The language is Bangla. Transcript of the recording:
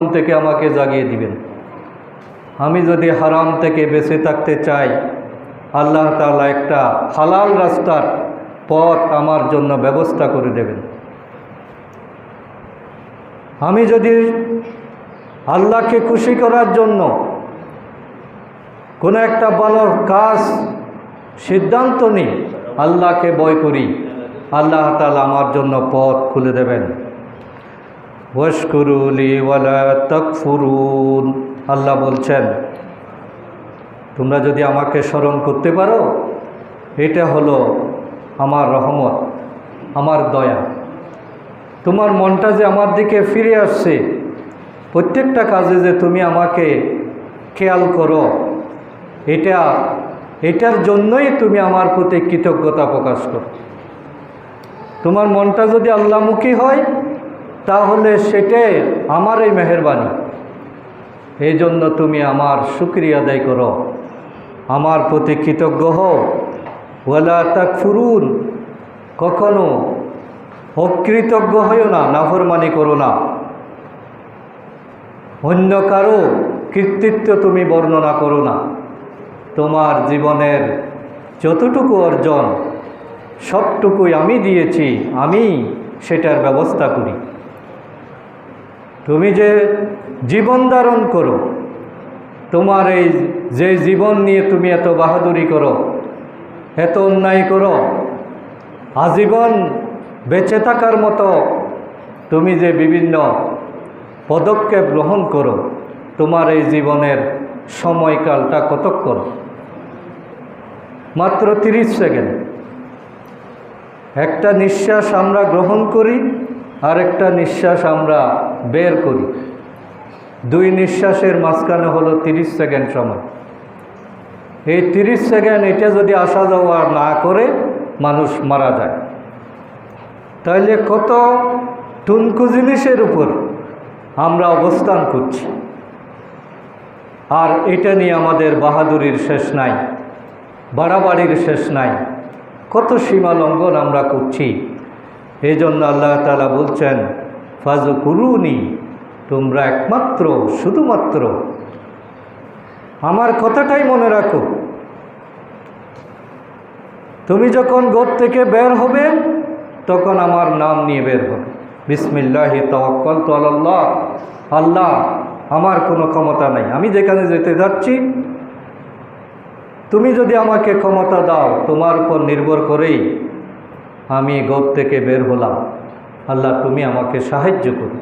থেকে আমাকে জাগিয়ে দিবেন। আমি যদি হারাম থেকে বেঁচে থাকতে চাই, আল্লাহ তাআলা একটা হালাল রাস্তার পথ আমার জন্য ব্যবস্থা করে দেবেন। আমি যদি আল্লাহকে খুশি করার জন্য কোনো একটা ভালো কাজ সিদ্ধান্ত নিই, আল্লাহকে ভয় করি, আল্লাহ তাআলা আমার জন্য পথ খুলে দেবেন। ওয়াশকুরুলি ওয়ালা তাকফুরুন, আল্লাহ বলছেন তোমরা যদি আমাকে স্মরণ করতে পারো, এটা হলো আমার রহমত, আমার দয়া। তোমার মনটা যে আমার দিকে ফিরে আসছে, প্রত্যেকটা কাজে যে তুমি আমাকে খেয়াল করো, এটার জন্যই তুমি আমার প্রতি কৃতজ্ঞতা প্রকাশ করো। তোমার মনটা যদি আল্লাহমুখী হয়, তাহলে সেটাই আমার এই মেহেরবানি। এই জন্য তুমি আমার শুকরিয়া আদায় করো, আমার প্রতি কৃতজ্ঞ হও। ওয়ালা তাকফুরুন, কখনো অকৃতজ্ঞ হইও না, নাফরমানি করো না। অন্য কারো কৃতিত্ব তুমি বর্ণনা করো না। তোমার জীবনের যতটুকু অর্জন সবটুকুই আমি দিয়েছি, আমি সেটার ব্যবস্থা করি। তুমি যে জীবন ধারণ করো, তোমার এই যে জীবন নিয়ে তুমি এত বাহাদুরি করো, এত অন্যায় করো, আজীবন বেঁচে থাকার মতো তুমি যে বিভিন্ন পদক্ষেপ গ্রহণ করো, তোমার এই জীবনের সময়কালটা কতক্ষণ? মাত্র 30 সেকেন্ড। একটা নিঃশ্বাস আমরা গ্রহণ করি, আর একটা নিঃশ্বাস আমরা বের করি। দুই নিঃশ্বাসের মাঝখানে হলো 30 সেকেন্ড সময়। এই 30 সেকেন্ড এটা যদি আসা যাওয়া না করে মানুষ মারা যায়। তাইলে কত টুনকু জিনিসের উপর আমরা অবস্থান করছি, আর এটা নিয়ে আমাদের বাহাদুরির শেষ নাই, বাড়াবাড়ির শেষ নাই। কত সীমা লঙ্ঘন আমরা করছি। এই জন্য আল্লাহ তাআলা বলছেন ফাযকুরুনি, তোমরা একমাত্র শুধুমাত্র আমার কথাটাই মনে রাখো। তুমি যখন ঘর থেকে বের হবে, তখন আমার নাম নিয়ে বের হবে। বিসমিল্লাহি তাওয়াক্কালতু আলাল্লাহ, আল্লাহ আমার কোনো ক্ষমতা নাই, আমি যেখানে যেতে যাচ্ছি তুমি যদি আমাকে ক্ষমতা দাও, তোমার উপর নির্ভর করেই আমি ঘর থেকে বের হলাম। আল্লাহ তুমি আমাকে সাহায্য করো।